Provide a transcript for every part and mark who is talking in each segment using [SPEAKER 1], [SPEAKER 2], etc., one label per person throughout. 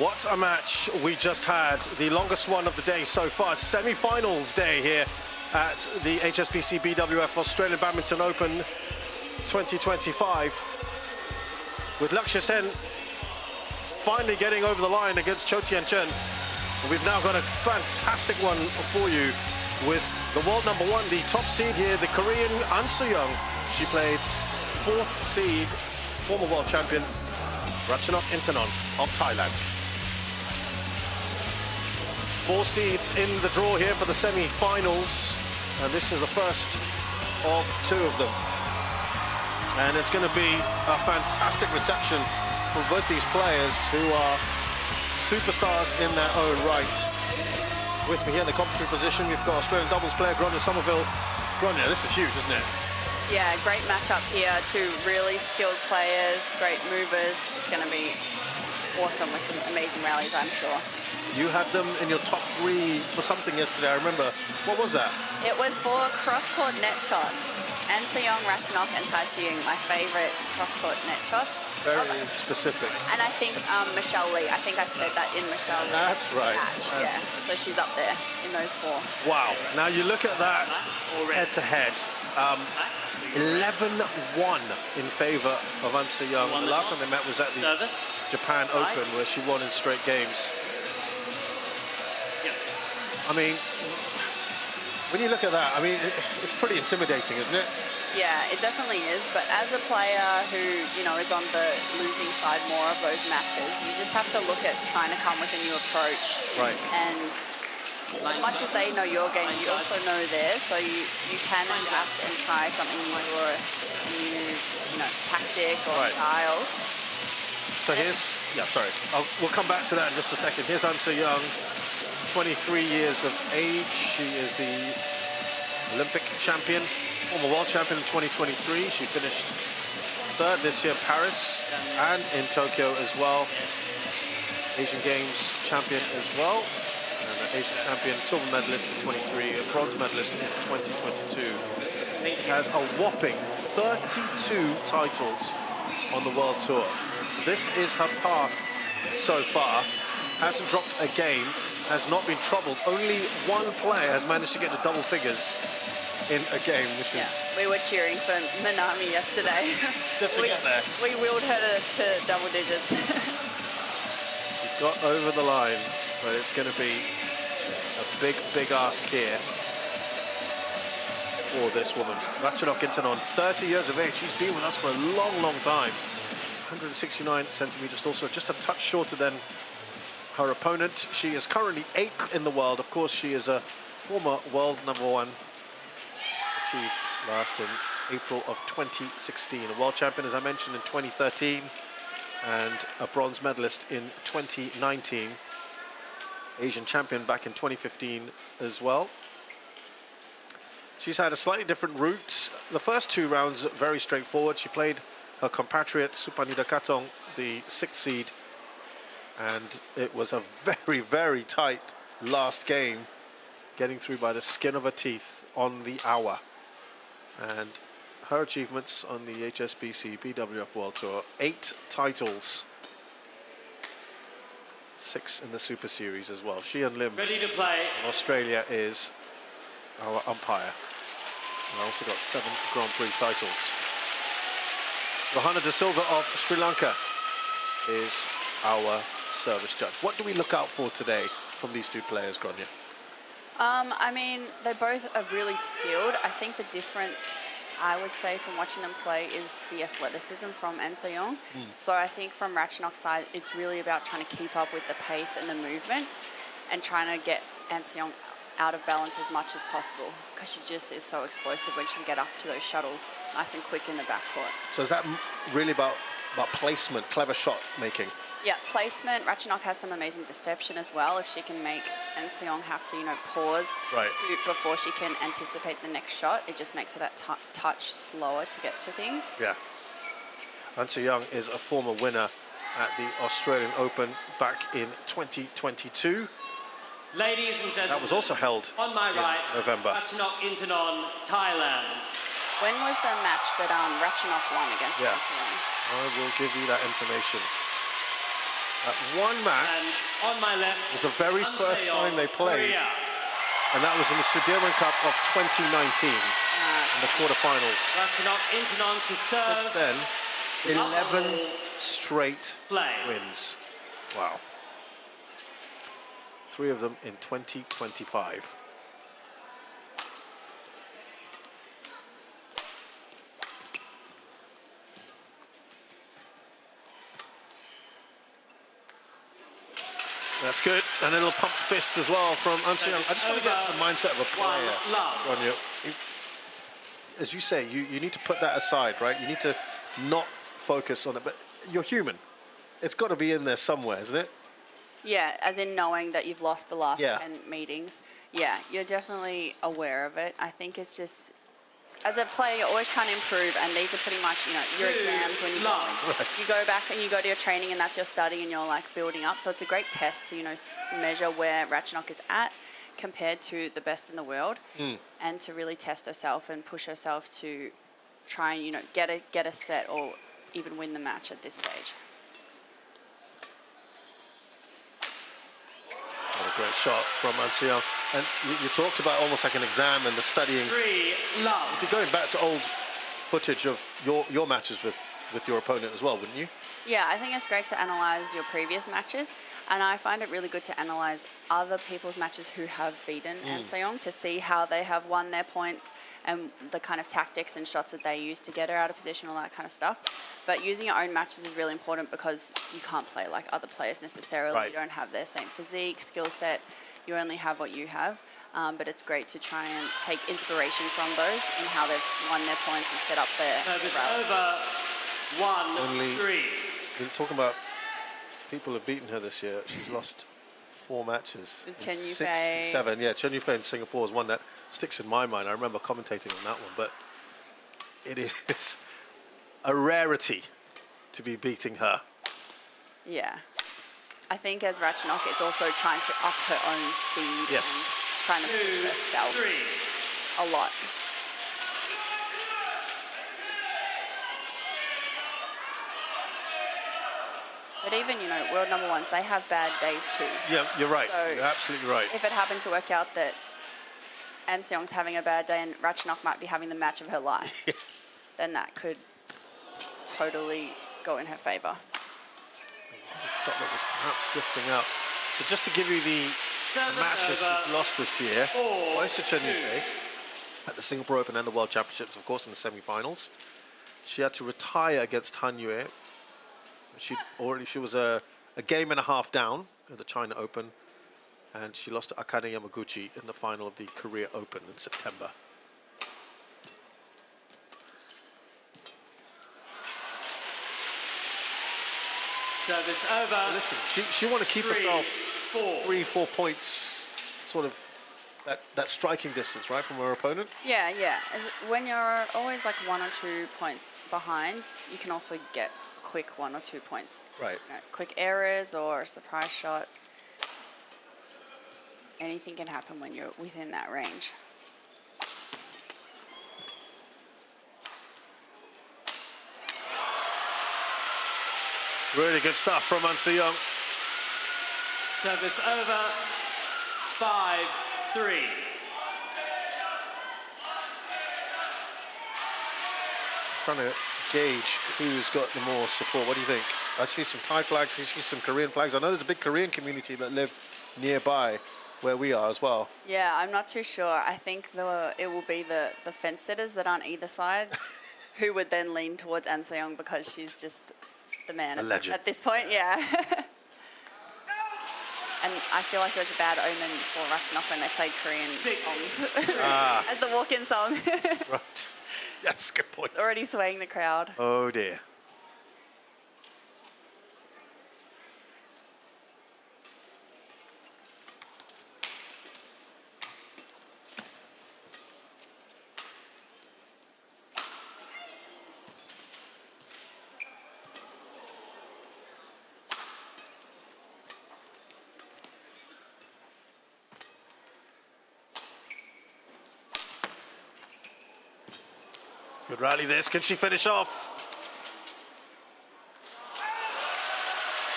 [SPEAKER 1] What a match we just had. The longest one of the day so far. Semi-finals day here at the HSBC BWF Australian Badminton Open 2025. With Lakshya Sen finally getting over the line against Cho Tien-chen. We've now got a fantastic one for you with the world number one, the top seed here, the Korean An Soo-young. She played 4th seed, former world champion Ratchanok Intanon of Thailand. 4 seeds in the draw here for the semi-finals, and this is the first of 2 of them. And it's going to be a fantastic reception for both these players who are superstars in their own right. With me here in the commentary position, we've got Australian doubles player Gronya Somerville. Gronya, this is huge, isn't it?
[SPEAKER 2] Yeah, great matchup here. 2 really skilled players, great movers. It's going to be awesome with some amazing rallies, I'm sure.
[SPEAKER 1] You had them in your top 3 for something yesterday, I remember. What was that?
[SPEAKER 2] It was for cross-court net shots. An Soo-young, Ratchanok and Tai Soo-young, my favourite cross-court net shots.
[SPEAKER 1] Very specific.
[SPEAKER 2] And I think Michelle Lee, I think I said that in Michelle Lee's
[SPEAKER 1] That's right.
[SPEAKER 2] match. Yeah, so she's up there in those 4.
[SPEAKER 1] Wow. Now you look at that head-to-head. 11-1 in favour of An Soo-young. The last time they met was at the Japan Open, where she won in straight games. I mean, when you look at that, I mean, it's pretty intimidating, isn't it?
[SPEAKER 2] Yeah, it definitely is. But as a player who, you know, is on the losing side more of those matches, you just have to look at trying to come with a new approach.
[SPEAKER 1] Right.
[SPEAKER 2] And as much as they know your game, you also know theirs, so you can adapt and try something new or a new, you know, tactic or style.
[SPEAKER 1] So here's, we'll come back to that in just a second. Here's An Soo-young, 23 years of age. She is the Olympic champion, former world champion in 2023. She finished 3rd this year in Paris and in Tokyo as well. Asian Games champion as well. And an Asian champion, silver medalist in 23, a bronze medalist in 2022. Has a whopping 32 titles on the World Tour. This is her path so far. Hasn't dropped a game, has not been troubled. Only 1 player has managed to get to double figures in a game, which is...
[SPEAKER 2] We were cheering for Minami yesterday.
[SPEAKER 1] Just to get there.
[SPEAKER 2] We willed her to double digits.
[SPEAKER 1] She's got over the line, but it's going to be a big, big ask here for this woman. Ratchanok Intanon, 30 years of age. She's been with us for a long, long time. 169 centimeters, also just a touch shorter than her opponent. She is currently 8th in the world. Of course, she is a former world number 1, achieved last in April of 2016. A world champion, as I mentioned, in 2013, and a bronze medalist in 2019. Asian champion back in 2015 as well. She's had a slightly different route. The first 2 rounds, very straightforward. She played her compatriot, Supanida Katong, the 6th seed, and it was a very, very tight last game, getting through by the skin of her teeth on the hour. And her achievements on the HSBC BWF World Tour, 8 titles, 6 in the Super Series as well. Sheehan Lim of Australia is our umpire. And also got 7 Grand Prix titles. Rohana De Silva of Sri Lanka is our service judge. What do we look out for today from these 2 players, Gronya?
[SPEAKER 2] I mean, they both are really skilled. I think the difference, I would say, from watching them play is the athleticism from An Soo-young. So I think from Ratchanok's side, it's really about trying to keep up with the pace and the movement and trying to get An Soo-young out of balance as much as possible, because she just is so explosive when she can get up to those shuttles nice and quick in the backcourt.
[SPEAKER 1] So is that really about placement, clever shot making?
[SPEAKER 2] Yeah, placement. Ratchanok has some amazing deception as well. If she can make An Soo-young have to, you know, pause before she can anticipate the next shot, it just makes her that touch slower to get to things.
[SPEAKER 1] Yeah. An Soo-young is a former winner at the Australian Open back in 2022.
[SPEAKER 3] Ladies and gentlemen,
[SPEAKER 1] that was also held
[SPEAKER 3] on my right,
[SPEAKER 1] November.
[SPEAKER 3] Ratchanok Intanon, Thailand.
[SPEAKER 2] When was the match that Ratchanok won against An Soo-young?
[SPEAKER 1] I will give you that information. That one match
[SPEAKER 3] And on my left,
[SPEAKER 1] was the very first time they played,
[SPEAKER 3] Korea.
[SPEAKER 1] and that was in the Sudirman Cup of 2019 in the quarterfinals.
[SPEAKER 3] Ratchanok Intanon to serve.
[SPEAKER 1] Since then, 11 straight
[SPEAKER 3] Play.
[SPEAKER 1] wins. Wow. 3 of them in 2025. That's good. And a little pumped fist as well from Unseyoung. I just want to get to the mindset of a player, Ronyo. As you say, you need to put that aside, right? You need to not focus on it, but you're human. It's got to be in there somewhere, isn't it?
[SPEAKER 2] Yeah, as in knowing that you've lost the last
[SPEAKER 1] Yeah.
[SPEAKER 2] 10 meetings. Yeah, you're definitely aware of it. I think it's just, as a player, you're always trying to improve, and these are pretty much, you know, your exams when you go.
[SPEAKER 1] Right.
[SPEAKER 2] You go back and you go to your training, and that's your study, and you're like building up. So it's a great test to, you know, measure where Ratchanok is at compared to the best in the world, and to really test herself and push herself to try and, you know, get a set or even win the match at this stage.
[SPEAKER 1] What a great shot from Unseyoung. And you talked about almost like an exam and the studying.
[SPEAKER 3] 3-love.
[SPEAKER 1] You'd be going back to old footage of your matches with your opponent as well, wouldn't you?
[SPEAKER 2] Yeah, I think it's great to analyse your previous matches, and I find it really good to analyse other people's matches who have beaten Unseyoung to see how they have won their points and the kind of tactics and shots that they use to get her out of position, all that kind of stuff. But using your own matches is really important because you can't play like other players necessarily.
[SPEAKER 1] Right.
[SPEAKER 2] You don't have their same physique, skill set. You only have what you have. But it's great to try and take inspiration from those and how they've won their points and set up their
[SPEAKER 3] Service
[SPEAKER 2] rally.
[SPEAKER 3] over. 1-3.
[SPEAKER 1] You're talking about people have beaten her this year. She's lost 4 matches.
[SPEAKER 2] Chen
[SPEAKER 1] in
[SPEAKER 2] Yufei.
[SPEAKER 1] 67. Yeah, Chen Yufei in Singapore is one that sticks in my mind. I remember commentating on that one, but it is a rarity to be beating her.
[SPEAKER 2] Yeah. I think as Ratchanok, it's also trying to up her own speed
[SPEAKER 1] Yes.
[SPEAKER 2] and trying to push herself
[SPEAKER 3] 2-3.
[SPEAKER 2] a lot. But even, you know, world number ones, they have bad days too.
[SPEAKER 1] Yeah, you're right.
[SPEAKER 2] So
[SPEAKER 1] You're absolutely right.
[SPEAKER 2] If it happened to work out that Unseyoung's having a bad day and Ratchanok might be having the match of her life, then that could totally go in her favour.
[SPEAKER 1] That's a shot that was perhaps drifting out. So just to give you the
[SPEAKER 3] Service
[SPEAKER 1] matches
[SPEAKER 3] over.
[SPEAKER 1] she's lost this year,
[SPEAKER 3] 4-2.
[SPEAKER 1] twice to Chen Yufei at the Singapore Open and the World Championships, of course, in the semi-finals. She had to retire against Han Yue. She was a game and a half down at the China Open, and she lost to Akane Yamaguchi in the final of the Korea Open in September.
[SPEAKER 3] Service over.
[SPEAKER 1] Listen, she want to keep herself
[SPEAKER 3] 3-4.
[SPEAKER 1] 3-4 points, sort of that striking distance, right, from her opponent.
[SPEAKER 2] Yeah, yeah. When you're always like 1 or 2 points behind, you can also get quick 1 or 2 points.
[SPEAKER 1] Right.
[SPEAKER 2] You know, quick errors or a surprise shot. Anything can happen when you're within that range.
[SPEAKER 1] Really good stuff from Unseyoung.
[SPEAKER 3] Service over. 5-3.
[SPEAKER 1] Trying to gauge who's got the more support. What do you think? I see some Thai flags, I see some Korean flags. I know there's a big Korean community that live nearby where we are as well.
[SPEAKER 2] Yeah, I'm not too sure. I think it will be the fence sitters that aren't either side who would then lean towards Unseyoung because she's just the man
[SPEAKER 1] A legend.
[SPEAKER 2] at this point, yeah. And I feel like it was a bad omen for Ratchanok when they played Korean songs as the walk-in song.
[SPEAKER 1] Right. That's a good point.
[SPEAKER 2] Already swaying the crowd.
[SPEAKER 1] Oh dear. Good rally this. Can she finish off?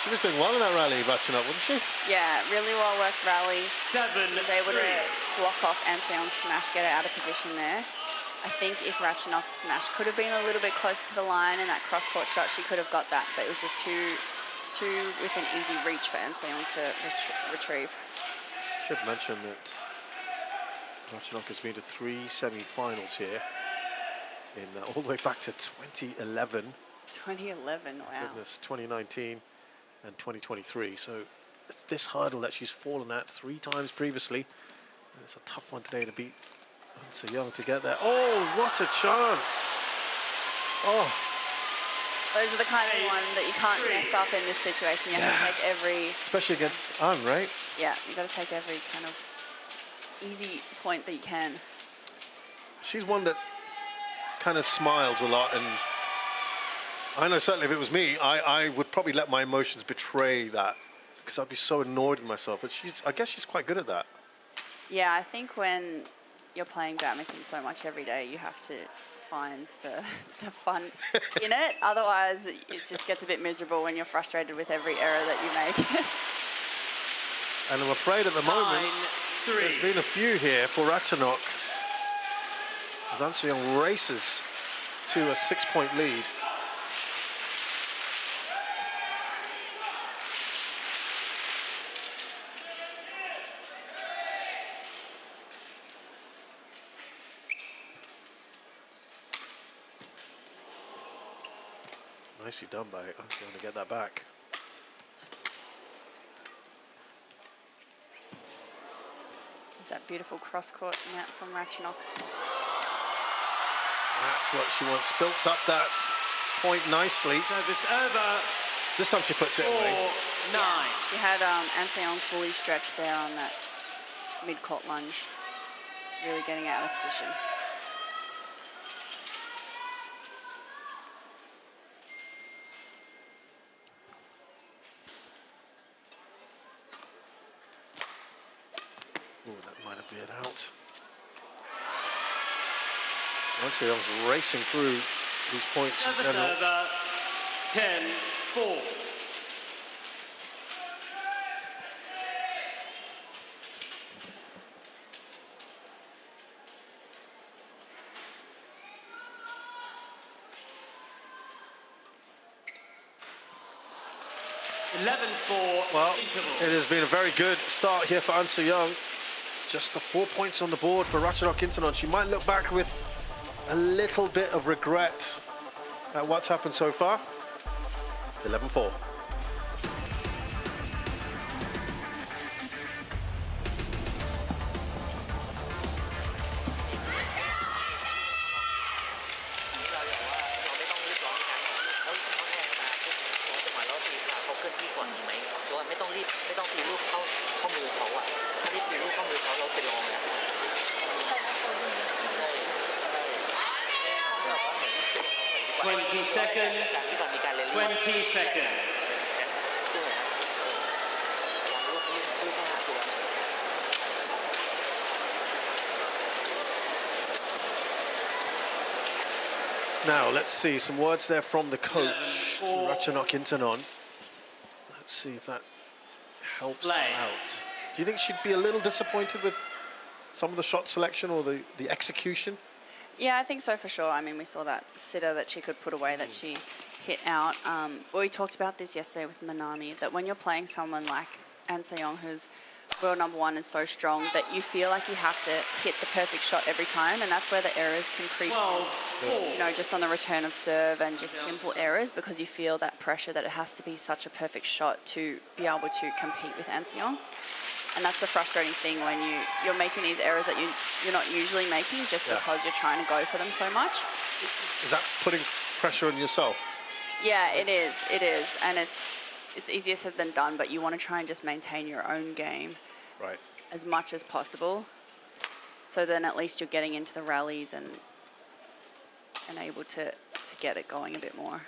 [SPEAKER 1] She was doing well in that rally, Ratchanok, wasn't she?
[SPEAKER 2] Yeah, really well worked rally.
[SPEAKER 3] 7-3.
[SPEAKER 2] Was able to block off An Se-young's smash, get her out of position there. I think if Ratchanok's smash could have been a little bit closer to the line and that cross-court shot, she could have got that, but it was just too within easy reach for An Se-young to retrieve.
[SPEAKER 1] Should mention that Ratchanok has been to 3 semi-finals here, in all the way back to 2011.
[SPEAKER 2] 2011, wow.
[SPEAKER 1] Goodness, 2019 and 2023. So it's this hurdle that she's fallen at 3 times previously, and it's a tough one today to beat An Se-young to get there. Oh, what a chance! Oh,
[SPEAKER 2] Those are the kind of ones that you can't mess up in this situation. You have to take every...
[SPEAKER 1] especially against An, right?
[SPEAKER 2] Yeah, you've got to take every kind of easy point that you can.
[SPEAKER 1] She's one that kind of smiles a lot, and I know certainly if it was me, I would probably let my emotions betray that, because I'd be so annoyed with myself. But I guess she's quite good at that.
[SPEAKER 2] Yeah, I think when you're playing badminton so much every day, you have to find the fun in it. Otherwise, it just gets a bit miserable when you're frustrated with every error that you make.
[SPEAKER 1] And I'm afraid at the moment,
[SPEAKER 3] 9-3.
[SPEAKER 1] there's been a few here for Ratchanok, as An Se-young races to a 6-point lead. Nicely done by An Se-young to get that back.
[SPEAKER 2] There's that beautiful cross-court net from Ratchanok.
[SPEAKER 1] That's what she wants. Built up that point nicely.
[SPEAKER 3] Service over.
[SPEAKER 1] This time she puts it away.
[SPEAKER 3] 4-9.
[SPEAKER 2] She had An Se-young fully stretched there on that mid-court lunge, really getting out of position.
[SPEAKER 1] Oh, that might have veered out. An Se-young's racing through these points in
[SPEAKER 3] Service
[SPEAKER 1] general.
[SPEAKER 3] over. 10-4.
[SPEAKER 1] Well,
[SPEAKER 3] interval.
[SPEAKER 1] it has been a very good start here for An Se-young. Just the 4 points on the board for Ratchanok Intanon. She might look back with a little bit of regret at what's happened so far. 11-4.
[SPEAKER 3] Seconds. 20 seconds.
[SPEAKER 1] Now, let's see some words there from the coach to Ratchanok Intanon. Let's see if that helps her out. Do you think she'd be a little disappointed with some of the shot selection or the execution?
[SPEAKER 2] Yeah, I think so for sure. I mean, we saw that sitter that she could put away that she hit out. We talked about this yesterday with Manami, that when you're playing someone like An Se-young, who's world #1 and so strong, that you feel like you have to hit the perfect shot every time, and that's where the errors can creep in. You know, just on the return of serve and just simple errors, because you feel that pressure that it has to be such a perfect shot to be able to compete with An Se-young. And that's the frustrating thing when you're making these errors that you're not usually making just because you're trying to go for them so much.
[SPEAKER 1] Is that putting pressure on yourself?
[SPEAKER 2] Yeah, it is. It is. And it's easier said than done, but you want to try and just maintain your own game as much as possible. So then at least you're getting into the rallies and able to get it going a bit more.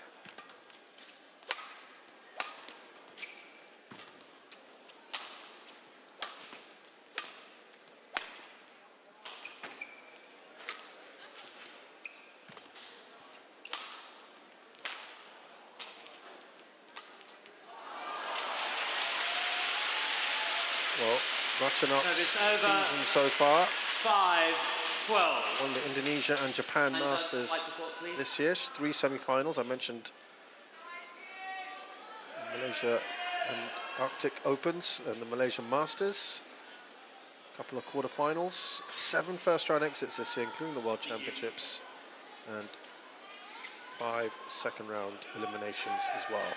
[SPEAKER 1] Well, Ratchanok's
[SPEAKER 3] Service over.
[SPEAKER 1] season so far.
[SPEAKER 3] 5-12.
[SPEAKER 1] Won the Indonesia and Japan Masters this year. 3 semi-finals. I mentioned Malaysia and Arctic Opens and the Malaysian Masters. A couple of quarterfinals. 7 first-round exits this year, including the World Championships, and 5 second-round eliminations as well.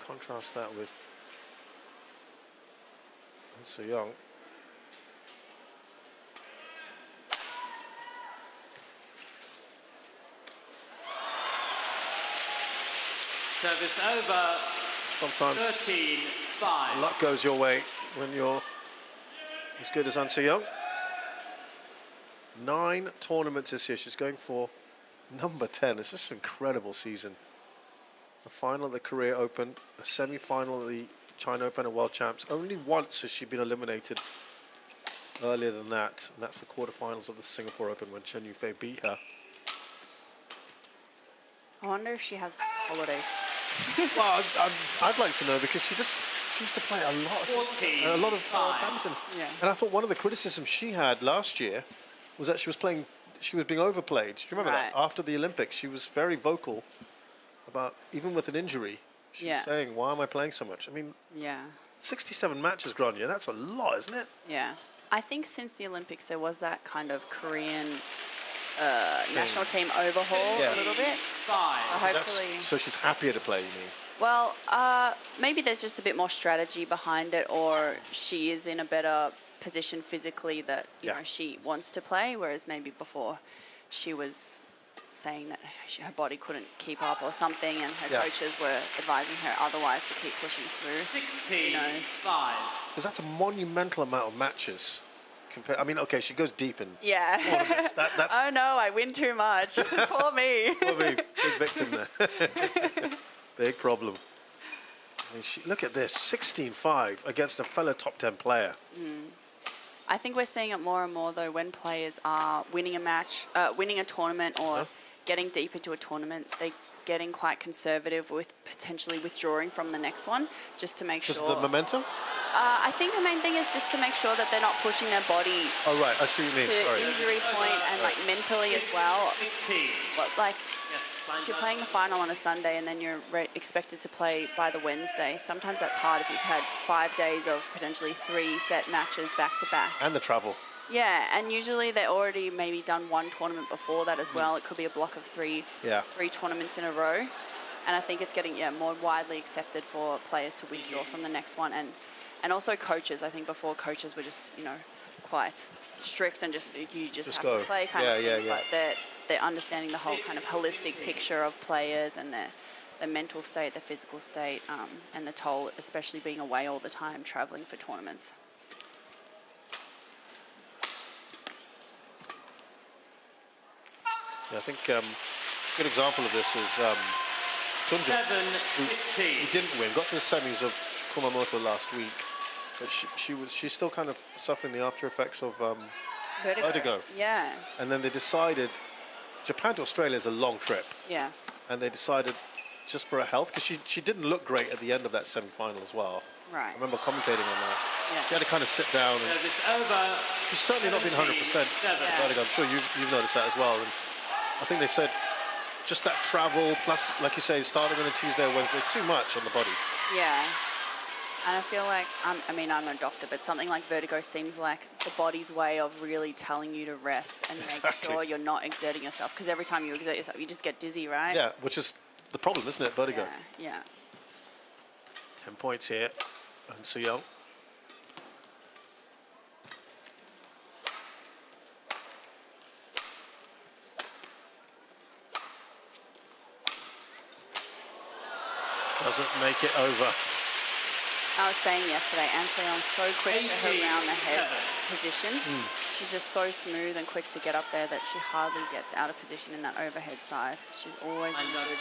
[SPEAKER 1] Contrast that with So Young.
[SPEAKER 3] Service over.
[SPEAKER 1] Sometimes
[SPEAKER 3] 13-5.
[SPEAKER 1] luck goes your way when you're as good as So Young. 9 tournaments this year. She's going for number 10. It's just an incredible season. The final of the Korea Open, the semi-final of the China Open and World Champs. Only once has she been eliminated earlier than that, and that's the quarterfinals of the Singapore Open when Chen Yufei beat her.
[SPEAKER 2] I wonder if she has holidays.
[SPEAKER 1] Well, I'd like to know, because she just seems to play a lot of badminton.
[SPEAKER 2] Yeah.
[SPEAKER 1] And I thought one of the criticisms she had last year was that she was being overplayed. Do you remember that? After the Olympics, she was very vocal about, even with an injury, she was saying, why am I playing so much? I mean, 67 matches, Grania, that's a lot, isn't it?
[SPEAKER 2] Yeah. I think since the Olympics, there was that kind of Korean national team overhaul a little bit. Hopefully.
[SPEAKER 1] So she's happier to play, you mean?
[SPEAKER 2] Well, maybe there's just a bit more strategy behind it, or she is in a better position physically that you know she wants to play, whereas maybe before she was saying that her body couldn't keep up or something, and her coaches were advising her otherwise to keep pushing through.
[SPEAKER 3] 16-5.
[SPEAKER 1] Because that's a monumental amount of matches. I mean, okay, she goes deep in tournaments. That's
[SPEAKER 2] oh no, I win too much. Poor me.
[SPEAKER 1] Poor me. Big victim there. Big problem. I mean, look at this, 16-5 against a fellow top 10 player.
[SPEAKER 2] I think we're seeing it more and more though when players are winning a match, winning a tournament, or getting deep into a tournament. They're getting quite conservative with potentially withdrawing from the next one, just to make sure.
[SPEAKER 1] Just the momentum?
[SPEAKER 2] I think the main thing is just to make sure that they're not pushing their body
[SPEAKER 1] Oh, right, I see what you mean.
[SPEAKER 2] to injury point, and like mentally as well.
[SPEAKER 3] 16.
[SPEAKER 2] But like, if you're playing the final on a Sunday and then you're expected to play by the Wednesday, sometimes that's hard if you've had 5 days of potentially 3 set matches back to back.
[SPEAKER 1] And the travel.
[SPEAKER 2] Yeah, and usually they're already maybe done 1 tournament before that as well. It could be a block of 3 tournaments in a row. And I think it's getting more widely accepted for players to withdraw from the next one. And also coaches. I think before coaches were just, quite strict and just you just have
[SPEAKER 1] go.
[SPEAKER 2] to play kind of thing.
[SPEAKER 1] Yeah.
[SPEAKER 2] But they're understanding the whole kind of holistic picture of players and their mental state, their physical state, and the toll, especially being away all the time, traveling for tournaments.
[SPEAKER 1] Yeah, I think a good example of this is Tunja, who didn't win, got to the semis of Kumamoto last week, but she's still kind of suffering the after effects of vertigo.
[SPEAKER 2] Yeah.
[SPEAKER 1] And then they decided, Japan to Australia is a long trip.
[SPEAKER 2] Yes.
[SPEAKER 1] And they decided, just for her health, because she didn't look great at the end of that semi-final as well.
[SPEAKER 2] Right.
[SPEAKER 1] I remember commentating on that.
[SPEAKER 2] Yeah.
[SPEAKER 1] She had to kind of sit down. And she's certainly not been 100% vertigo. I'm sure you've noticed that as well. And I think they said just that travel, plus, like you say, starting on a Tuesday or Wednesday, it's too much on the body.
[SPEAKER 2] Yeah. And I feel like, I'm a doctor, but something like vertigo seems like the body's way of really telling you to rest and make sure you're not exerting yourself. Because every time you exert yourself, you just get dizzy, right?
[SPEAKER 1] Yeah, which is the problem, isn't it? Vertigo.
[SPEAKER 2] Yeah.
[SPEAKER 1] 10 points here. And So Young. Doesn't make it over.
[SPEAKER 2] I was saying yesterday, Anseon's so quick to her round the head position. She's just so smooth and quick to get up there that she hardly gets out of position in that overhead side. She's always in good,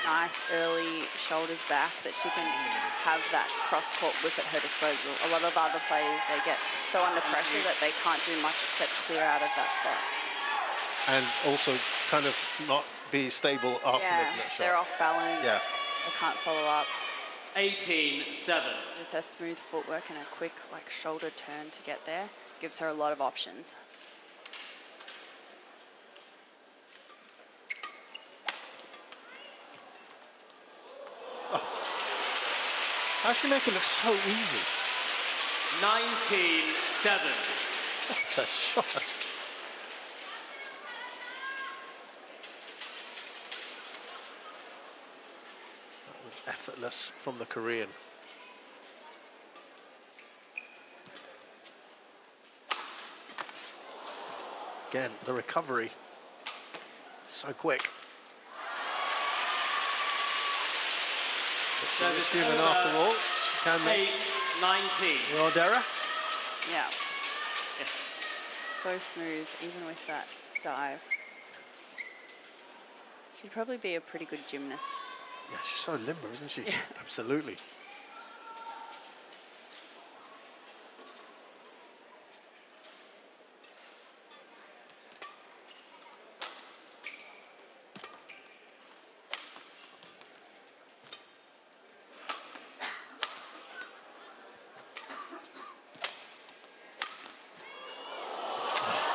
[SPEAKER 2] nice early shoulders back that she can have that cross-court whip at her disposal. A lot of other players, they get so under pressure that they can't do much except clear out of that spot.
[SPEAKER 1] And also kind of not be stable after making that shot.
[SPEAKER 2] They're off balance.
[SPEAKER 1] Yeah.
[SPEAKER 2] they can't follow up.
[SPEAKER 3] 18-7.
[SPEAKER 2] Just her smooth footwork and a quick like shoulder turn to get there gives her a lot of options.
[SPEAKER 1] How's she make it look so easy?
[SPEAKER 3] 19-7.
[SPEAKER 1] What a shot. That was effortless from the Korean. Again, the recovery, so quick.
[SPEAKER 3] Service
[SPEAKER 1] Human
[SPEAKER 3] over.
[SPEAKER 1] after all, she can make
[SPEAKER 3] 8-19.
[SPEAKER 1] well, Dara.
[SPEAKER 2] Yeah,
[SPEAKER 3] Yes.
[SPEAKER 2] so smooth, even with that dive. She'd probably be a pretty good gymnast.
[SPEAKER 1] Yeah, she's so limber, isn't she? Absolutely.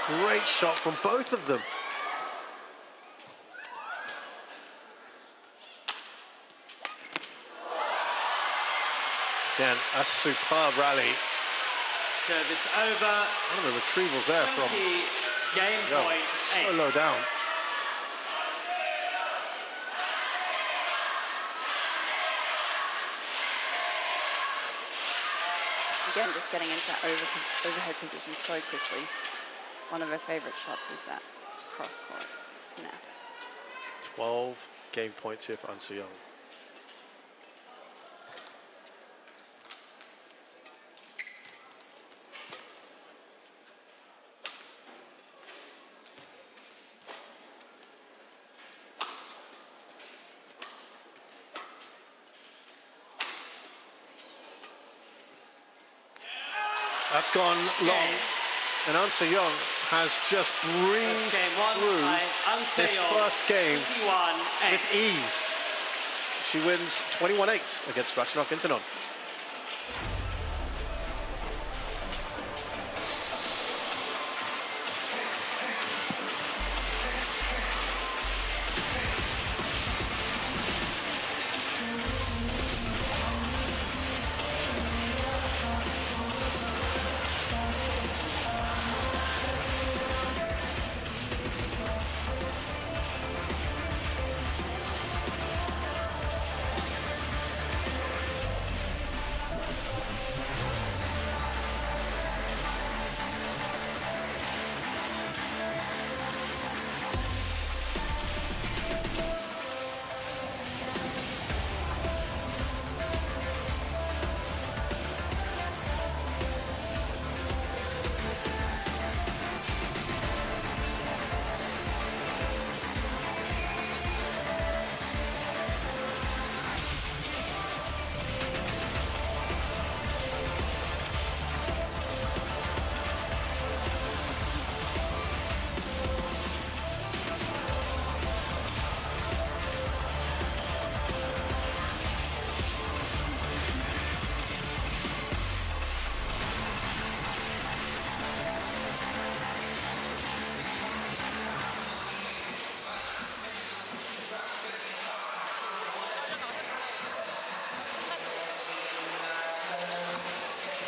[SPEAKER 1] Great shot from both of them. Again, a superb rally.
[SPEAKER 3] Service over.
[SPEAKER 1] One of the retrievals there
[SPEAKER 3] 20.
[SPEAKER 1] from
[SPEAKER 3] Game point
[SPEAKER 1] so
[SPEAKER 3] 8.
[SPEAKER 1] low down.
[SPEAKER 2] Again, just getting into that overhead position so quickly. One of her favourite shots is that cross-court snap.
[SPEAKER 1] 12 game points here for An Soo-young. That's gone long, and An Soo-young has just breezed
[SPEAKER 3] Game one
[SPEAKER 1] through
[SPEAKER 3] by An
[SPEAKER 1] this
[SPEAKER 3] Soo-young,
[SPEAKER 1] first game
[SPEAKER 3] 21-8.
[SPEAKER 1] with ease. She wins 21-8 against Ratchanok Intanon.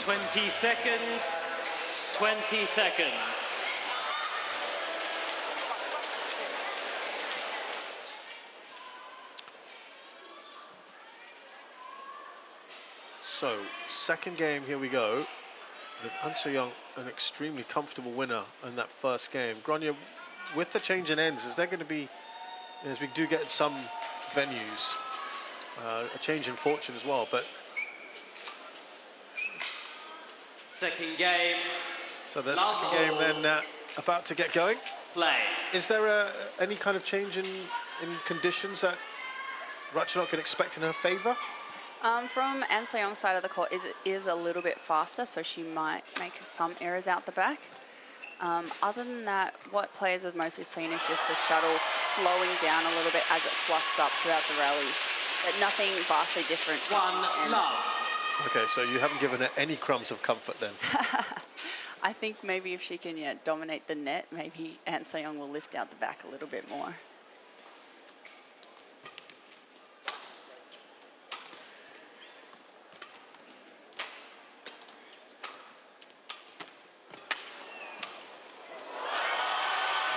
[SPEAKER 3] Twenty seconds. 20 seconds.
[SPEAKER 1] So, second game, here we go. With An Soo-young, an extremely comfortable winner in that first game. Grania, with the change in ends, is there going to be, as we do get in some venues, a change in fortune as well, but...
[SPEAKER 3] Second game.
[SPEAKER 1] So the second game then about to get going.
[SPEAKER 3] Play.
[SPEAKER 1] Is there any kind of change in conditions that Ratchanok can expect in her favour?
[SPEAKER 2] From An Soo-young's side of the court, is a little bit faster, so she might make some errors out the back. Other than that, what players have mostly seen is just the shuttle slowing down a little bit as it fluffs up throughout the rallies. but nothing vastly different.
[SPEAKER 3] One love.
[SPEAKER 1] Okay, so you haven't given her any crumbs of comfort then.
[SPEAKER 2] I think maybe if she can dominate the net, maybe An Se-young will lift out the back a little bit more.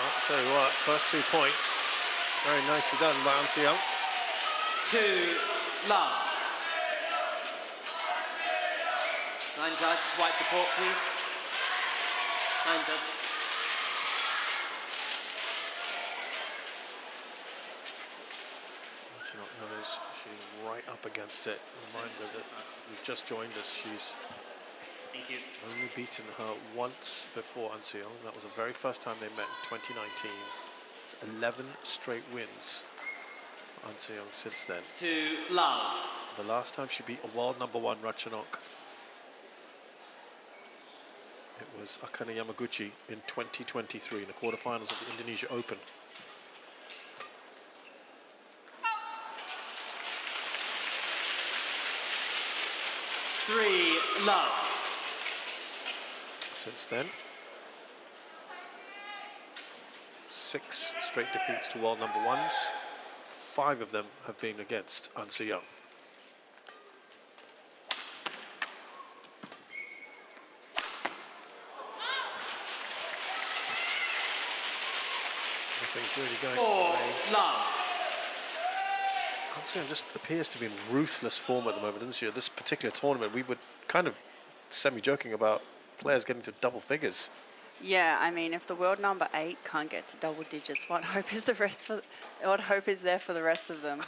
[SPEAKER 1] I'll tell you what, first 2 points, very nicely done by An Se-young.
[SPEAKER 3] 2 love. Line judge, white support, please. Line judge.
[SPEAKER 1] Ratchanok knows she's right up against it. Reminder that you've just joined us. She's
[SPEAKER 3] Thank you.
[SPEAKER 1] only beaten her once before, An Se-young. That was the very first time they met in 2019. It's 11 straight wins for An Se-young since then.
[SPEAKER 3] 2 love.
[SPEAKER 1] The last time she beat a world #1 Ratchanok, it was Akane Yamaguchi in 2023 in the quarterfinals of the Indonesia Open.
[SPEAKER 3] Three love.
[SPEAKER 1] Since then, 6 straight defeats to world #1s. 5 of them have been against An Se-young. Nothing's really going
[SPEAKER 3] 4
[SPEAKER 1] away.
[SPEAKER 3] love.
[SPEAKER 1] An Se-young just appears to be in ruthless form at the moment, doesn't she? At this particular tournament, we were kind of semi-joking about players getting to double figures.
[SPEAKER 2] Yeah, I mean, if the world #8 can't get to double digits, what hope is what hope is there for the rest of them?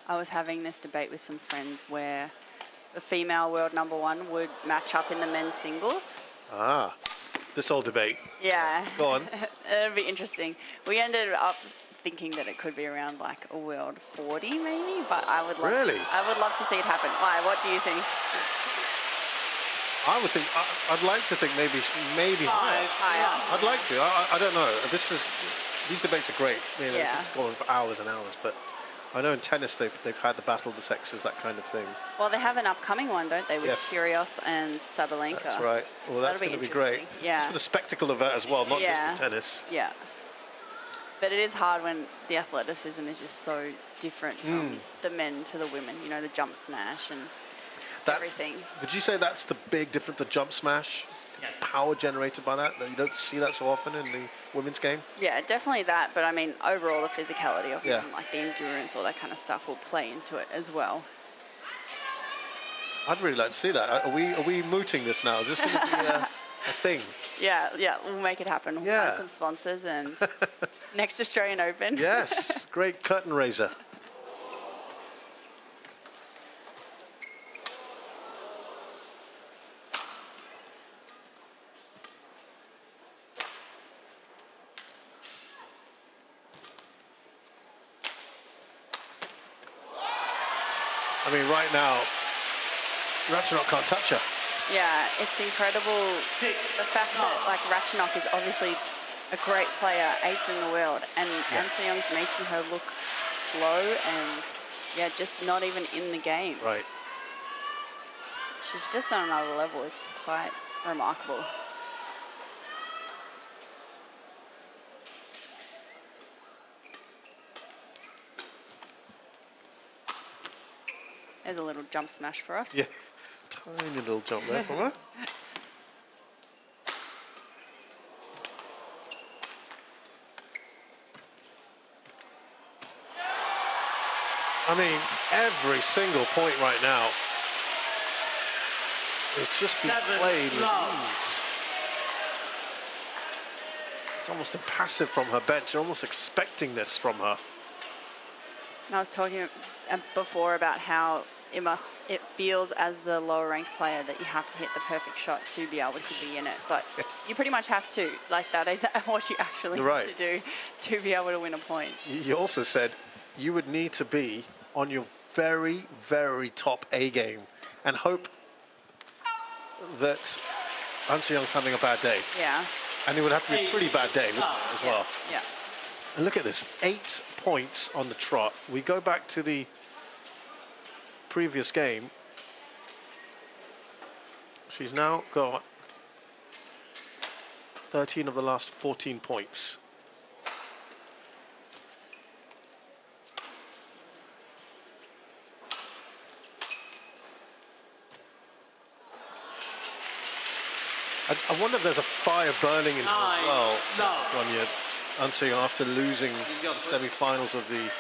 [SPEAKER 2] I was having this debate with some friends where the female world #1 would match up in the men's singles.
[SPEAKER 1] Ah, this old debate.
[SPEAKER 2] Yeah.
[SPEAKER 1] Go on.
[SPEAKER 2] It'd be interesting. We ended up thinking that it could be around like a world 40 maybe, but I would love to see it happen. Why? What do you think?
[SPEAKER 1] I would think, I'd like to think maybe higher.
[SPEAKER 2] Higher.
[SPEAKER 1] I'd like to. I don't know. These debates are great. You know,
[SPEAKER 2] Yeah.
[SPEAKER 1] go on for hours and hours. But I know in tennis they've had the battle of the sexes, that kind of thing.
[SPEAKER 2] Well, they have an upcoming one, don't they, with
[SPEAKER 1] Yes.
[SPEAKER 2] Kyrgios and Sabalenka?
[SPEAKER 1] That's right. Well, that's
[SPEAKER 2] That'll
[SPEAKER 1] going to be
[SPEAKER 2] interesting.
[SPEAKER 1] great.
[SPEAKER 2] Yeah.
[SPEAKER 1] Just for the spectacle of it as well, not just
[SPEAKER 2] Yeah.
[SPEAKER 1] the tennis.
[SPEAKER 2] Yeah. But it is hard when the athleticism is just so different from the men to the women. You know, the jump smash and everything.
[SPEAKER 1] Would you say that's the big difference, the jump smash?
[SPEAKER 3] Yeah.
[SPEAKER 1] Power generated by that? You don't see that so often in the women's game?
[SPEAKER 2] Yeah, definitely that. But I mean, overall, the physicality of
[SPEAKER 1] Yeah.
[SPEAKER 2] them, like the endurance, all that kind of stuff will play into it as well.
[SPEAKER 1] I'd really like to see that. Are we mooting this now? Is this going to be a thing?
[SPEAKER 2] Yeah, we'll make it happen. We'll
[SPEAKER 1] Yeah.
[SPEAKER 2] find some sponsors and next Australian Open.
[SPEAKER 1] Yes, great curtain raiser. I mean, right now, Ratchanok can't touch her.
[SPEAKER 2] Yeah, it's incredible. The fact that like Ratchanok is obviously a great player, 8th in the world, and An Se-young's making her look slow and just not even in the game.
[SPEAKER 1] Right.
[SPEAKER 2] She's just on another level. It's quite remarkable. There's a little jump smash for us.
[SPEAKER 1] Yeah, tiny little jump there from her. I mean, every single point right now is just being played with ease. It's almost impassive from her bench. You're almost expecting this from her.
[SPEAKER 2] And I was talking before about how it feels as the lower ranked player that you have to hit the perfect shot to be able to be in it. But you pretty much have to. Like, that is what you actually have to do to be able to win a point.
[SPEAKER 1] You also said you would need to be on your very, very top A game and hope that An Se-young's having a bad day.
[SPEAKER 2] Yeah.
[SPEAKER 1] And it would have to be a pretty bad day, wouldn't it, as well?
[SPEAKER 2] Yeah.
[SPEAKER 1] And look at this, 8 points on the trot. We go back to the previous game. She's now got 13 of the last 14 points. I wonder if there's a fire burning in her as well, Gonya. An Se-young, after losing the semi-finals of the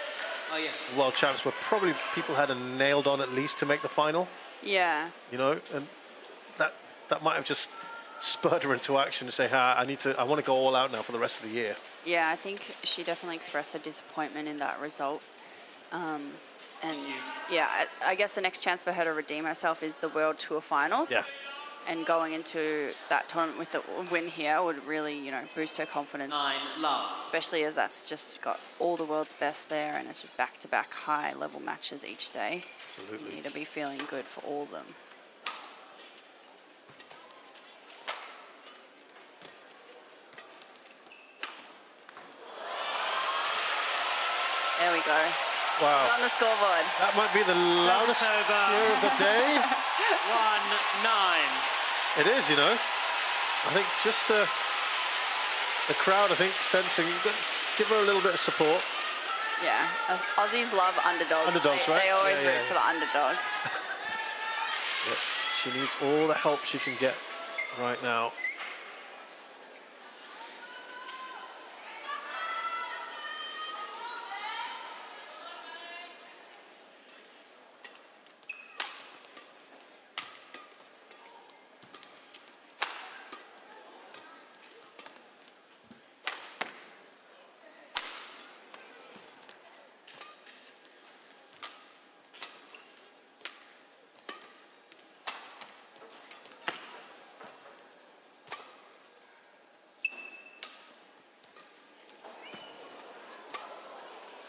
[SPEAKER 1] World Champs, where probably people had her nailed on at least to make the final.
[SPEAKER 2] Yeah.
[SPEAKER 1] You know, and that might have just spurred her into action to say, I want to go all out now for the rest of the year.
[SPEAKER 2] Yeah, I think she definitely expressed her disappointment in that result. And yeah, I guess the next chance for her to redeem herself is the World Tour Finals.
[SPEAKER 1] Yeah.
[SPEAKER 2] And going into that tournament with a win here would really, you know, boost her confidence.
[SPEAKER 3] 9 love.
[SPEAKER 2] Especially as that's just got all the world's best there, and it's just back-to-back high-level matches each day.
[SPEAKER 1] Absolutely.
[SPEAKER 2] You need to be feeling good for all of them. There we go.
[SPEAKER 1] Wow.
[SPEAKER 2] On the scoreboard.
[SPEAKER 1] That might be the loudest cheer of the day.
[SPEAKER 3] 1-9.
[SPEAKER 1] It is, you know. I think just the crowd, I think, sensing, give her a little bit of support.
[SPEAKER 2] Yeah, Aussies love underdogs.
[SPEAKER 1] Underdogs, right?
[SPEAKER 2] They always
[SPEAKER 1] Yeah,
[SPEAKER 2] root for the underdog.
[SPEAKER 1] Yep. She needs all the help she can get right now.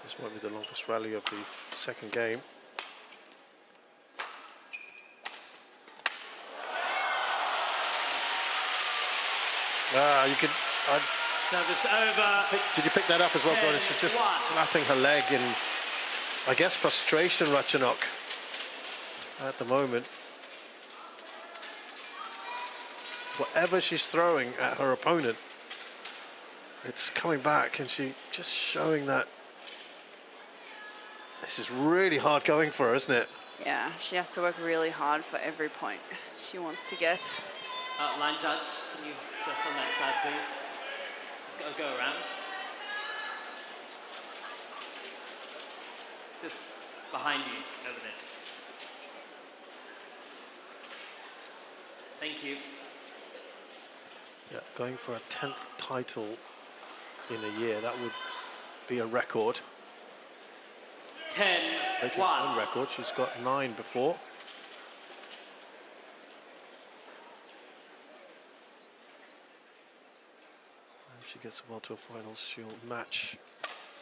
[SPEAKER 1] This might be the longest rally of the second game. You could.
[SPEAKER 3] Service over.
[SPEAKER 1] Did you pick that up as well, Gordon? She's just slapping her leg in, I guess, frustration, Ratchanok, at the moment. Whatever she's throwing at her opponent, it's coming back, and she just showing that this is really hard going for her, isn't it?
[SPEAKER 2] Yeah, she has to work really hard for every point she wants to get.
[SPEAKER 3] Line judge, can you just on that side, please? Just gotta go around. Just behind you, over there. Thank you.
[SPEAKER 1] Yeah, going for a 10th title in a year, that would be a record.
[SPEAKER 3] 10-1.
[SPEAKER 1] One record. She's got 9 before. And if she gets the World Tour Finals, she'll match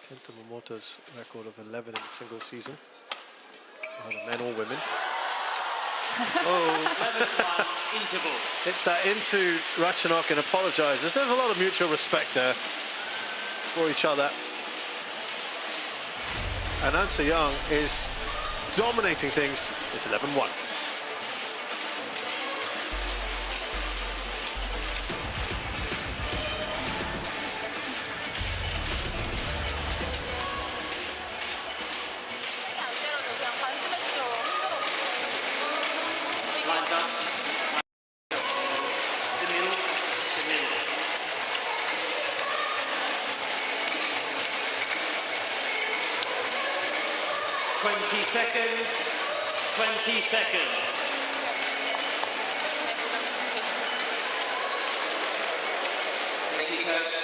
[SPEAKER 1] Kenta Momota's record of 11 in a single season, either men or women.
[SPEAKER 3] Oh, 11-1 interval.
[SPEAKER 1] It's that into Ratchanok and apologizes. There's a lot of mutual respect there for each other. And An Se-young is dominating things. It's 11-1.
[SPEAKER 3] Line judge. The middle, the middle. 20 seconds, 20 seconds. Thank you, coach.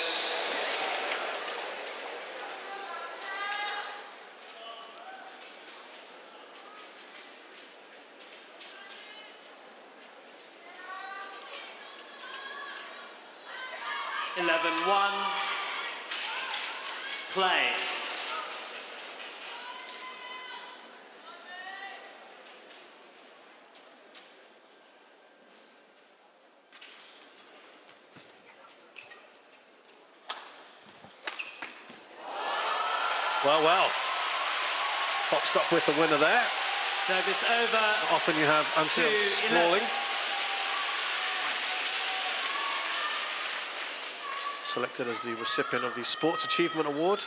[SPEAKER 3] Play.
[SPEAKER 1] Well, well. Pops up with the winner there.
[SPEAKER 3] Service over.
[SPEAKER 1] Often you have Anseong sprawling. Selected as the recipient of the Sports Achievement Award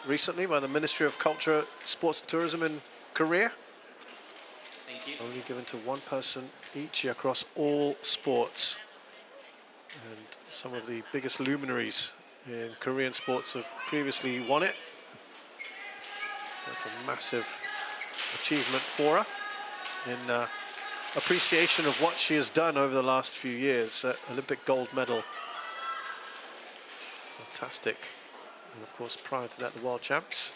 [SPEAKER 1] recently by the Ministry of Culture, Sports and Tourism in Korea.
[SPEAKER 3] Thank you.
[SPEAKER 1] Only given to one person each year across all sports. And some of the biggest luminaries in Korean sports have previously won it. So it's a massive achievement for her in appreciation of what she has done over the last few years. Olympic gold medal. Fantastic. And of course, prior to that, the world champs.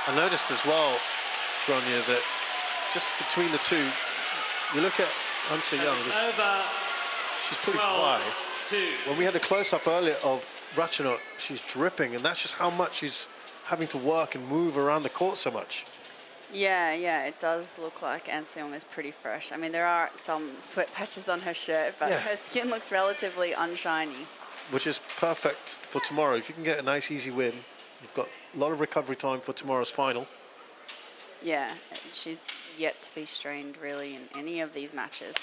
[SPEAKER 1] I noticed as well, Gronya, that just between the two, you look at Anseong, she's pretty quiet. When we had a close-up earlier of Ratchanok, she's dripping, and that's just how much she's having to work and move around the court so much.
[SPEAKER 2] Yeah, it does look like Anseong is pretty fresh. I mean, there are some sweat patches on her shirt, but her skin looks relatively unshiny.
[SPEAKER 1] Which is perfect for tomorrow. If you can get a nice, easy win, you've got a lot of recovery time for tomorrow's final.
[SPEAKER 2] Yeah, she's yet to be strained really in any of these matches.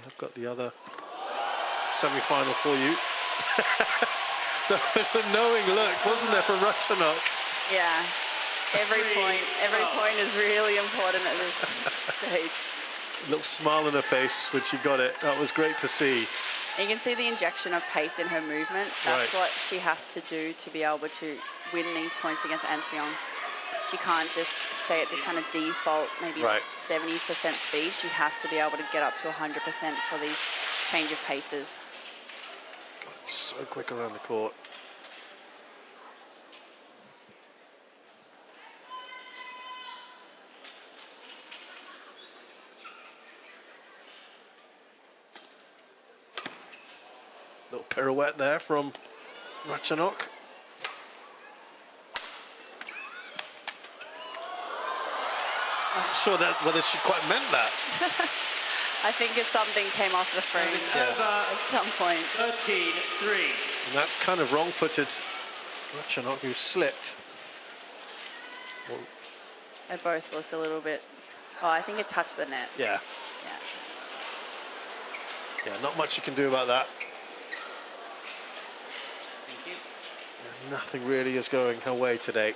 [SPEAKER 1] I've got the other semi-final for you. There was a knowing look, wasn't there, from Ratchanok?
[SPEAKER 2] Yeah, every point is really important at this stage.
[SPEAKER 1] A little smile on her face when she got it. That was great to see.
[SPEAKER 2] And you can see the injection of pace in her movement. That's what she has to do to be able to win these points against Anseong. She can't just stay at this kind of default, maybe 70% speed. She has to be able to get up to 100% for these change of paces.
[SPEAKER 1] God, so quick around the court. Little pirouette there from Ratchanok. I'm sure that whether she quite meant that.
[SPEAKER 2] I think it's something came off the frame at some point.
[SPEAKER 3] 13-3.
[SPEAKER 1] And that's kind of wrong-footed Ratchanok, who slipped. Well,
[SPEAKER 2] they both look a little bit... Oh, I think it touched the net.
[SPEAKER 1] Yeah, not much you can do about that.
[SPEAKER 3] Thank you.
[SPEAKER 1] Yeah, nothing really is going her way today.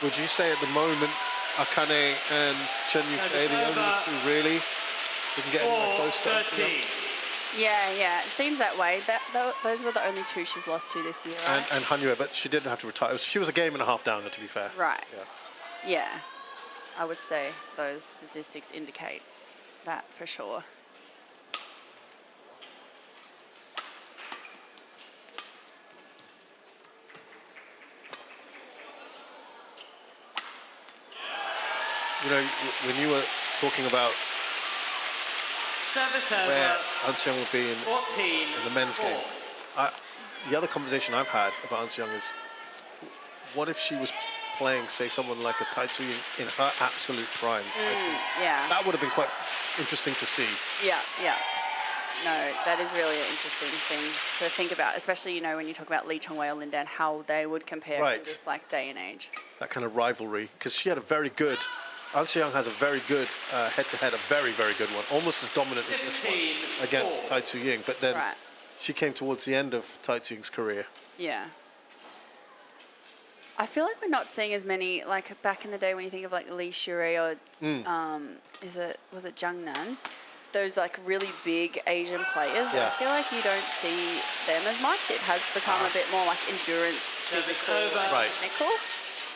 [SPEAKER 1] Would you say at the moment, Akane and Chen Yufei, the only two really who can get anywhere close to Anseong?
[SPEAKER 2] Yeah, it seems that way. Those were the only two she's lost to this year, right?
[SPEAKER 1] And Han Yue, but she didn't have to retire. She was a game and a half down, to be fair.
[SPEAKER 2] Right. Yeah. I would say those statistics indicate that for sure.
[SPEAKER 1] You know, when you were talking about where Anseong would be in the men's game, the other conversation I've had about Anseong is, what if she was playing, say, someone like a Tai Tzu-Ying in her absolute prime?
[SPEAKER 2] Yeah.
[SPEAKER 1] That would have been quite interesting to see.
[SPEAKER 2] Yeah. No, that is really an interesting thing to think about, especially, you know, when you talk about Lee Chong-wei or Lin Dan, how they would compare in this like day and age.
[SPEAKER 1] That kind of rivalry, because she had a very good, Anseong has a very good head-to-head, a very, very good one, almost as dominant as this one against Tai Tzu-Ying, but then she came towards the end of Tai Tzu-Ying's career.
[SPEAKER 2] Yeah. I feel like we're not seeing as many, like back in the day when you think of like Lee Shure or was it Zhang Nan? those like really big Asian players, I feel like you don't see them as much. It has become a bit more like endurance, physical, and technical.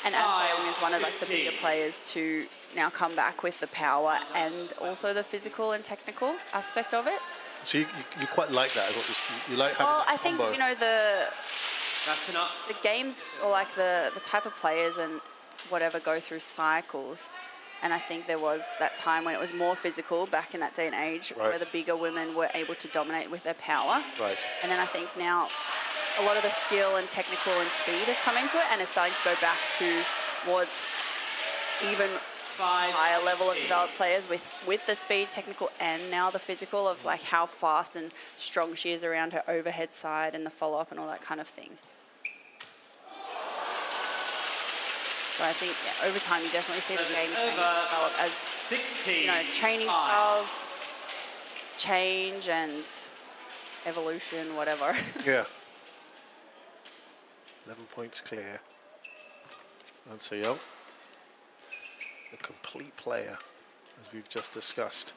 [SPEAKER 2] And An Se-young is one of like the bigger players to now come back with the power and also the physical and technical aspect of it.
[SPEAKER 1] So you quite like that? You like having that
[SPEAKER 2] I think,
[SPEAKER 1] combo.
[SPEAKER 2] you know, the games, or like the type of players and whatever go through cycles. And I think there was that time when it was more physical back in that day and age, where the bigger women were able to dominate with their power.
[SPEAKER 1] Right.
[SPEAKER 2] And then I think now a lot of the skill and technical and speed has come into it, and it's starting to go back towards even higher level of developed players with the speed, technical, and now the physical of like how fast and strong she is around her overhead side and the follow-up and all that kind of thing. So I think over time you definitely see the game change and develop as you know, training styles change and evolution, whatever.
[SPEAKER 1] Yeah. 11 points clear. An Se-young, a complete player, as we've just discussed.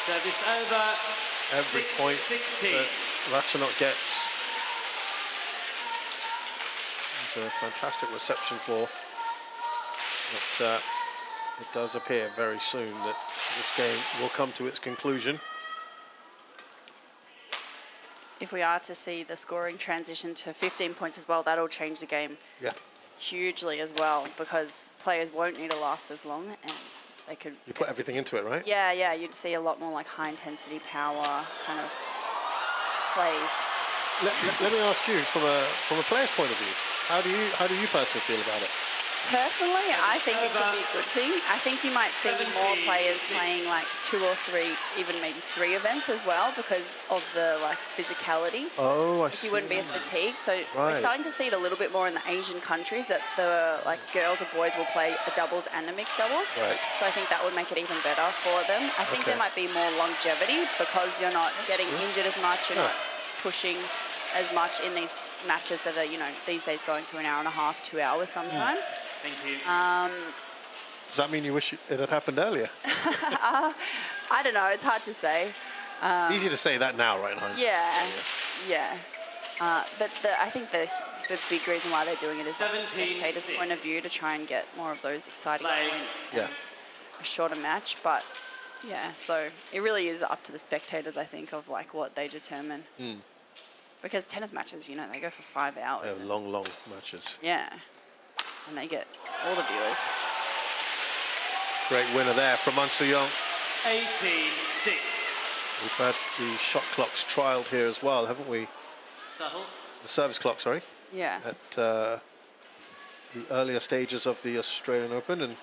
[SPEAKER 3] Service over.
[SPEAKER 1] Every point that Ratchanok gets, a fantastic reception for. But it does appear very soon that this game will come to its conclusion.
[SPEAKER 2] If we are to see the scoring transition to 15 points as well, that'll change the game hugely as well, because players won't need to last as long and they could...
[SPEAKER 1] You put everything into it, right?
[SPEAKER 2] Yeah, you'd see a lot more like high intensity power kind of plays.
[SPEAKER 1] Let me ask you, from a player's point of view, how do you personally feel about it?
[SPEAKER 2] Personally, I think it could be a good thing. I think you might see more players playing like 2 or 3, even maybe 3 events as well, because of the like physicality.
[SPEAKER 1] Oh, I see.
[SPEAKER 2] You wouldn't be as fatigued. So we're starting to see it a little bit more in the Asian countries, that the like girls or boys will play a doubles and a mixed doubles.
[SPEAKER 1] Right.
[SPEAKER 2] So I think that would make it even better for them. I think there might be more longevity because you're not getting injured as much, you're not pushing as much in these matches that are, you know, these days going to an hour and a half, 2 hours sometimes.
[SPEAKER 3] Thank you.
[SPEAKER 1] Does that mean you wish it had happened earlier?
[SPEAKER 2] I don't know, it's hard to say.
[SPEAKER 1] Easy to say that now, right, in hindsight?
[SPEAKER 2] Yeah. But I think the big reason why they're doing it is from the spectators' point of view, to try and get more of those exciting points and a shorter match. But yeah, so it really is up to the spectators, I think, of like what they determine. Because tennis matches, you know, they go for 5 hours.
[SPEAKER 1] They're long matches.
[SPEAKER 2] Yeah. And they get all the viewers.
[SPEAKER 1] Great winner there from An Se-young.
[SPEAKER 3] 18-6.
[SPEAKER 1] We've had the shot clocks trialled here as well, haven't we?
[SPEAKER 3] Subtle.
[SPEAKER 1] The service clock, sorry.
[SPEAKER 2] Yes.
[SPEAKER 1] At the earlier stages of the Australian Open, and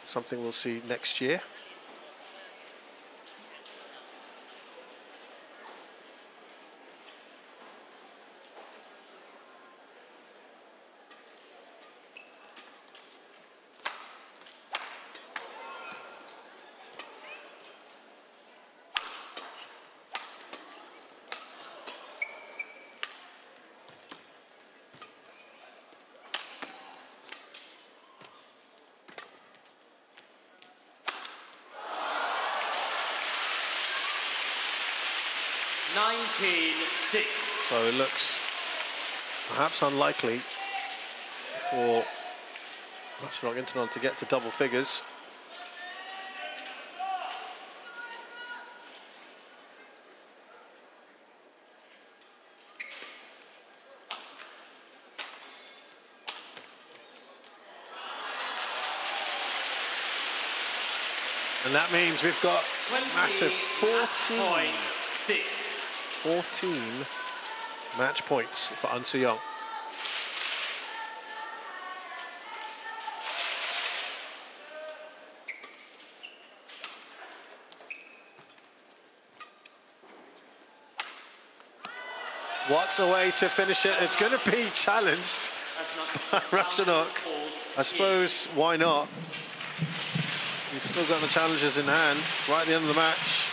[SPEAKER 1] something we'll see next year. So it looks perhaps unlikely for Ratchanok Intanon to get to double figures. And that means we've got massive 14 match points for An Se-young. What's a way to finish it? It's going to be challenged by Ratchanok. I suppose, why not? You've still got the challenges in hand right at the end of the match.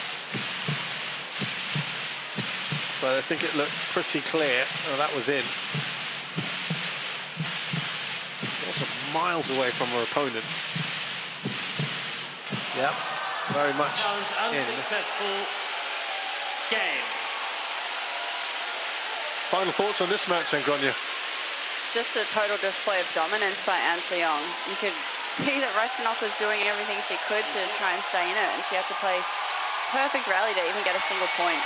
[SPEAKER 1] But I think it looked pretty clear. Oh, that was in. Also miles away from her opponent. Yeah, very much
[SPEAKER 3] Challenge
[SPEAKER 1] in.
[SPEAKER 3] unsuccessful. Game.
[SPEAKER 1] Final thoughts on this match, Grania?
[SPEAKER 2] Just a total display of dominance by An Se-young. You could see that Ratchanok was doing everything she could to try and stay in it, and she had to play perfect rally to even get a single point.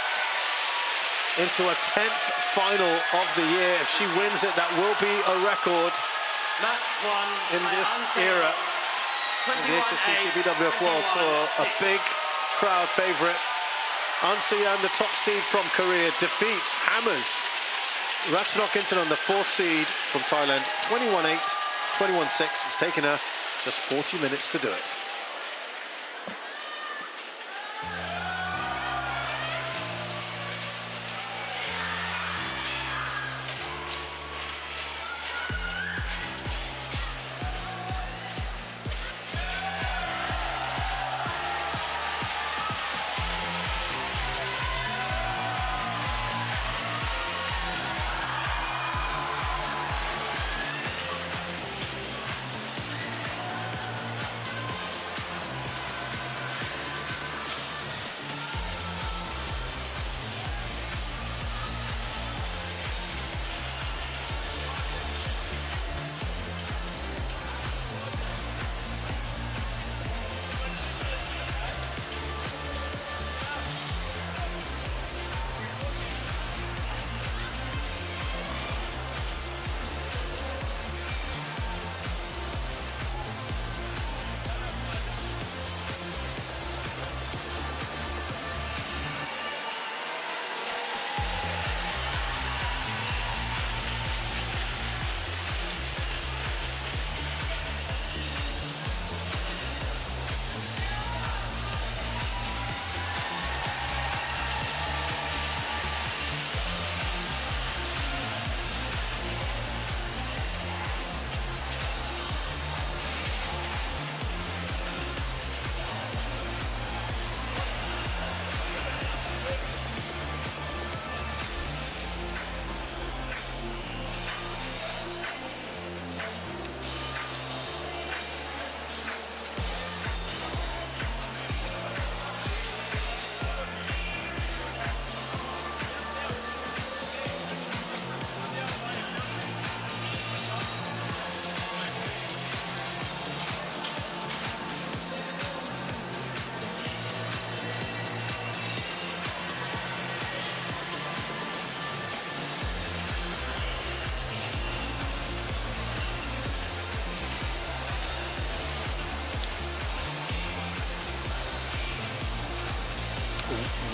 [SPEAKER 1] Into a 10th final of the year. If she wins it, that will be a record
[SPEAKER 3] Match won
[SPEAKER 1] in
[SPEAKER 3] by
[SPEAKER 1] this
[SPEAKER 3] An Se-young.
[SPEAKER 1] era. The HSBC BWF World Tour, a big crowd favourite. An Se-young, the top seed from Korea, defeats, hammers Ratchanok Intanon, the 4th seed from Thailand, 21-8, 21-6. It's taken her just 40 minutes to do it.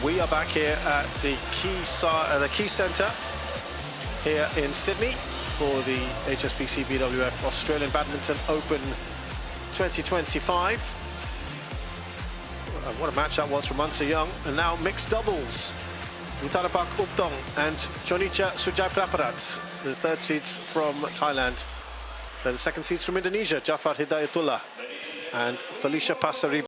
[SPEAKER 1] We are back here at the Key Centre here in Sydney for the HSBC BWF Australian Badminton Open 2025. What a match that was from An Se-young. And now mixed doubles. Utarapak Uptong and Chonicha Sujaipraparat, the 3rd seeds from Thailand. Then the 2nd seeds from Indonesia, Jafar Hidayatullah and Felicia Pasari.